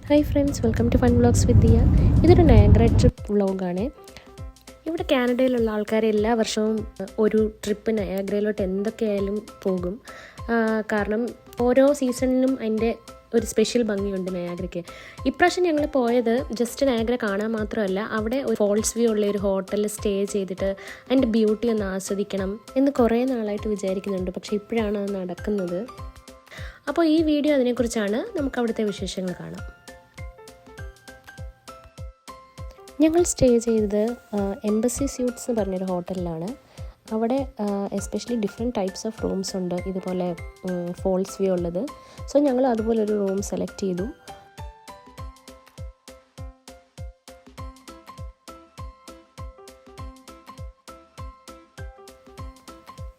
Hi friends, welcome to fun vlogs with Diya. ഇതൊരു Niagara trip വ്ളോഗാണ്. ഇവിടെ കാനഡയിലുള്ള ആൾക്കാർ എല്ലാ വർഷവും ഒരു ട്രിപ്പ് നയാഗ്രയിലോട്ട് എന്തൊക്കെയായാലും പോകും. കാരണം ഓരോ സീസണിലും അതിൻ്റെ ഒരു സ്പെഷ്യൽ ഭംഗിയുണ്ട് നയാഗ്രയ്ക്ക്. ഇപ്രാവശ്യം ഞങ്ങൾ പോയത് ജസ്റ്റ് നയാഗ്ര കാണാൻ മാത്രമല്ല, അവിടെ ഒരു ഫോൾസ് വ്യൂ ഉള്ള ഒരു ഹോട്ടലിൽ സ്റ്റേ ചെയ്തിട്ട് അതിൻ്റെ ബ്യൂട്ടി ഒന്ന് ആസ്വദിക്കണം എന്ന് കുറേ നാളായിട്ട് വിചാരിക്കുന്നുണ്ട്. പക്ഷേ ഇപ്പോഴാണ് അത് നടക്കുന്നത്. അപ്പോൾ ഈ വീഡിയോ അതിനെക്കുറിച്ചാണ്. നമുക്ക് അവിടുത്തെ വിശേഷങ്ങൾ കാണാം. ഞങ്ങൾ സ്റ്റേ ചെയ്തത് എംബസി സ്യൂട്ട്സ് എന്ന് പറഞ്ഞൊരു ഹോട്ടലിലാണ്. അവിടെ especially different types of rooms ഉണ്ട്, ഇതുപോലെ ഫോൾസ് വ്യൂ ഉള്ളത്. സോ ഞങ്ങൾ അതുപോലൊരു റൂം സെലക്ട് ചെയ്തു.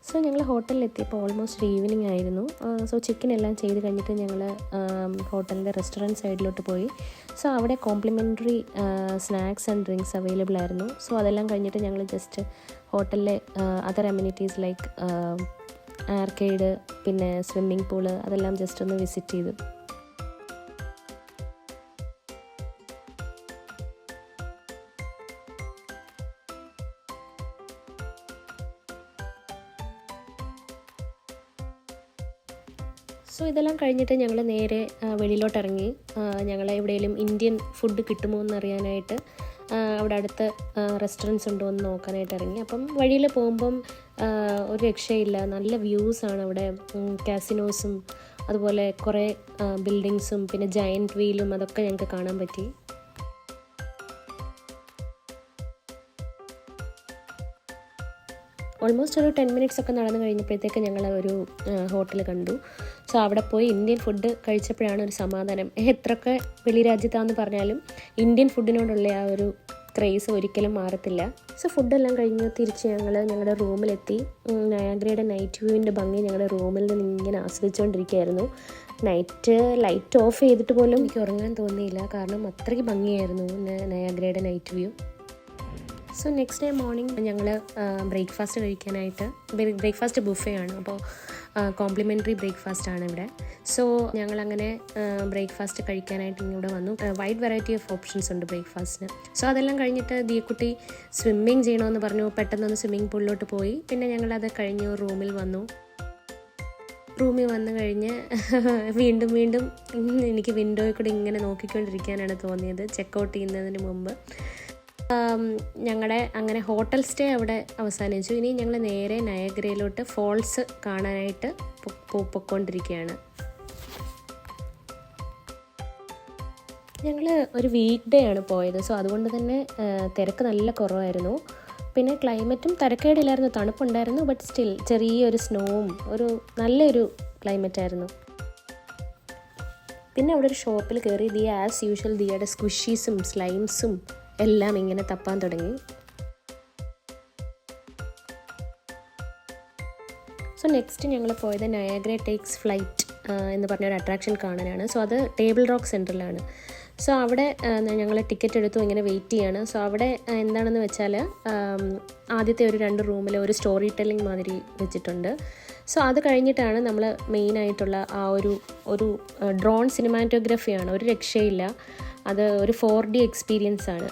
സോ ഞങ്ങൾ ഹോട്ടലിലെത്തിയപ്പോൾ ഓൾമോസ്റ്റ് ഈവനിങ് ആയിരുന്നു. സോ ചെക്കിൻ എല്ലാം ചെയ്ത് കഴിഞ്ഞിട്ട് ഞങ്ങൾ ഹോട്ടലിൻ്റെ റെസ്റ്റോറൻറ്റ് സൈഡിലോട്ട് പോയി. സോ അവിടെ complimentary snacks and drinks available ആയിരുന്നു. സോ അതെല്ലാം കഴിഞ്ഞിട്ട് ഞങ്ങൾ ജസ്റ്റ് ഹോട്ടലിലെ അതർ അമ്യൂണിറ്റീസ് ലൈക്ക് ആർക്കേഡ്, പിന്നെ സ്വിമ്മിംഗ് പൂള്, അതെല്ലാം ജസ്റ്റ് ഒന്ന് വിസിറ്റ് ചെയ്തു. സോ ഇതെല്ലാം കഴിഞ്ഞിട്ട് ഞങ്ങൾ നേരെ വെളിയിലോട്ട് ഇറങ്ങി. ഞങ്ങൾ എവിടെയെങ്കിലും ഇന്ത്യൻ ഫുഡ് കിട്ടുമോ എന്നറിയാനായിട്ട് അവിടെ അടുത്ത് റെസ്റ്റോറൻറ്റ്സ് ഉണ്ടോ എന്ന് നോക്കാനായിട്ട് ഇറങ്ങി. അപ്പം വഴിയിൽ പോകുമ്പം ഒരു രക്ഷയില്ല, നല്ല വ്യൂസാണ് അവിടെ. കാസിനോസും അതുപോലെ കുറേ ബിൽഡിങ്സും പിന്നെ ജയൻറ്റ് വീലും അതൊക്കെ ഞങ്ങൾക്ക് കാണാൻ പറ്റി. ഓൾമോസ്റ്റ് ഒരു 10 മിനിറ്റ്സ് ഒക്കെ നടന്നു കഴിഞ്ഞപ്പോഴത്തേക്ക് ഞങ്ങൾ ഒരു ഹോട്ടൽ കണ്ടു. സോ അവിടെ പോയി ഇന്ത്യൻ ഫുഡ് കഴിച്ചപ്പോഴാണ് ഒരു സമാധാനം. എത്രയൊക്കെ വെളി രാജ്യത്താണെന്ന് പറഞ്ഞാലും ഇന്ത്യൻ ഫുഡിനോടുള്ള ആ ഒരു ക്രേസ് ഒരിക്കലും മാറത്തില്ല. സോ ഫുഡെല്ലാം കഴിഞ്ഞ് തിരിച്ച് ഞങ്ങളുടെ റൂമിലെത്തി. നയാഗ്രയുടെ നൈറ്റ് വ്യൂവിൻ്റെ ഭംഗി ഞങ്ങളുടെ റൂമിൽ നിന്ന് ഇങ്ങനെ ആസ്വദിച്ചുകൊണ്ടിരിക്കുകയായിരുന്നു. നൈറ്റ് ലൈറ്റ് ഓഫ് ചെയ്തിട്ട് പോലും എനിക്ക് ഉറങ്ങാൻ തോന്നിയില്ല, കാരണം അത്രയ്ക്ക് ഭംഗിയായിരുന്നു നയാഗ്രയുടെ night view. So next day morning ഞങ്ങൾ ബ്രേക്ക്ഫാസ്റ്റ് കഴിക്കാനായിട്ട്, ബ്രേക്ക്ഫാസ്റ്റ് ബുഫേ ആണ്, അപ്പോൾ കോംപ്ലിമെൻ്ററി ബ്രേക്ക്ഫാസ്റ്റ് ആണ് ഇവിടെ. സോ ഞങ്ങളങ്ങനെ ബ്രേക്ക്ഫാസ്റ്റ് കഴിക്കാനായിട്ട് ഇങ്ങോട്ട് വന്നു. വൈഡ് വെറൈറ്റി ഓഫ് ഓപ്ഷൻസ് ഉണ്ട് ബ്രേക്ക്ഫാസ്റ്റിന്. സോ അതെല്ലാം കഴിഞ്ഞിട്ട് ദിയക്കുട്ടി സ്വിമ്മിങ് ചെയ്യണമെന്ന് പറഞ്ഞു. പെട്ടെന്നൊന്ന് സ്വിമ്മിങ് പൂളിലോട്ട് പോയി. പിന്നെ ഞങ്ങളത് കഴിഞ്ഞ് റൂമിൽ വന്നു. റൂമിൽ വന്നു കഴിഞ്ഞ് വീണ്ടും എനിക്ക് വിൻഡോയിൽ കൂടി ഇങ്ങനെ നോക്കിക്കൊണ്ടിരിക്കാനാണ് തോന്നിയത് ചെക്കൗട്ട് ചെയ്യുന്നതിന് മുമ്പ്. ഞങ്ങളുടെ അങ്ങനെ ഹോട്ടൽ സ്റ്റേ അവിടെ അവസാനിച്ചു. ഇനി ഞങ്ങൾ നേരെ നയാഗ്രയിലോട്ട് ഫോൾസ് കാണാനായിട്ട് പൊയ്ക്കൊണ്ടിരിക്കുകയാണ്. ഞങ്ങൾ ഒരു വീക്ക് ഡേ ആണ് പോയത്. സോ അതുകൊണ്ട് തന്നെ തിരക്ക് നല്ല കുറവായിരുന്നു. പിന്നെ ക്ലൈമറ്റും തരക്കേടില്ലായിരുന്നു, തണുപ്പുണ്ടായിരുന്നു. ബട്ട് സ്റ്റിൽ ചെറിയൊരു സ്നോവും ഒരു നല്ലൊരു ക്ലൈമറ്റായിരുന്നു. പിന്നെ അവിടെ ഒരു ഷോപ്പിൽ കയറി ദിയ ആസ് യൂഷ്വൽ ദിയയുടെ സ്ക്വിഷീസും സ്ലൈംസും എല്ലാം ഇങ്ങനെ തപ്പാൻ തുടങ്ങി. സോ നെക്സ്റ്റ് ഞങ്ങൾ പോയത് നയാഗ്ര ടേക്സ് ഫ്ലൈറ്റ് എന്ന് പറഞ്ഞൊരു അട്രാക്ഷൻ കാണാനാണ്. സോ അത് ടേബിൾ റോക്ക് സെൻറ്ററിലാണ്. സോ അവിടെ ഞങ്ങൾ ടിക്കറ്റ് എടുത്തു, ഇങ്ങനെ വെയിറ്റ് ചെയ്യാണ്. സോ അവിടെ എന്താണെന്ന് വെച്ചാൽ ആദ്യത്തെ ഒരു 2 റൂമിൽ ഒരു സ്റ്റോറി ടെല്ലിംഗ് മാതിരി വെച്ചിട്ടുണ്ട്. സോ അത് കഴിഞ്ഞിട്ടാണ് നമ്മൾ മെയിനായിട്ടുള്ള ആ ഒരു ഡ്രോൺ സിനിമാറ്റോഗ്രഫിയാണ്, ഒരു രക്ഷയില്ല. അത് ഒരു 4D എക്സ്പീരിയൻസ് ആണ്,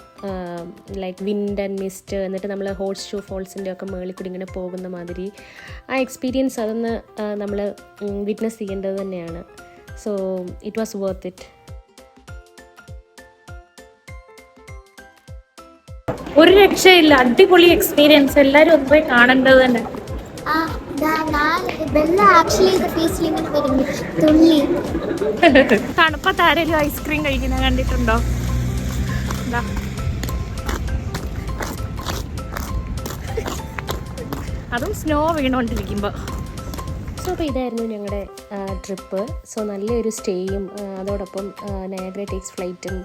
ലൈക്ക് വിൻഡ് ആൻഡ് മിസ്റ്റ്. എന്നിട്ട് നമ്മൾ ഹോഴ്സ് ഷൂ ഫോൾസിൻ്റെ ഒക്കെ മുകളിൽ കൂടി ഇങ്ങനെ പോകുന്ന മാതിരി ആ എക്സ്പീരിയൻസ് അതൊന്ന് നമ്മൾ വിറ്റ്നസ് ചെയ്യേണ്ടത് തന്നെയാണ്. So it was worth it. ഒരു രക്ഷയില്ല, അടിപൊളി എക്സ്പീരിയൻസ്, എല്ലാവരും ഒന്ന് പോയി കാണേണ്ടത് തന്നെ. തണുപ്പത്ത് ആരെങ്കിലും ഐസ്ക്രീം കഴിക്കുന്ന കണ്ടിട്ടുണ്ടോ? അതും സ്നോ വീണോണ്ടിരിക്കുമ്പോ. സോ അപ്പോൾ ഇതായിരുന്നു ഞങ്ങളുടെ ട്രിപ്പ്. സോ നല്ലൊരു സ്റ്റേയും അതോടൊപ്പം നയാഗ്ര ടേക്സ് ഫ്ലൈറ്റും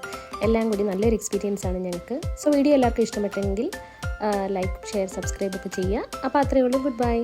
എല്ലാം കൂടി നല്ലൊരു എക്സ്പീരിയൻസ് ആണ് ഞങ്ങൾക്ക്. സോ വീഡിയോ എല്ലാവർക്കും ഇഷ്ടപ്പെട്ടെങ്കിൽ ലൈക്ക്, ഷെയർ, സബ്സ്ക്രൈബ് ഒക്കെ ചെയ്യുക. അപ്പോൾ അത്രയേ ഉള്ളൂ. Good bye.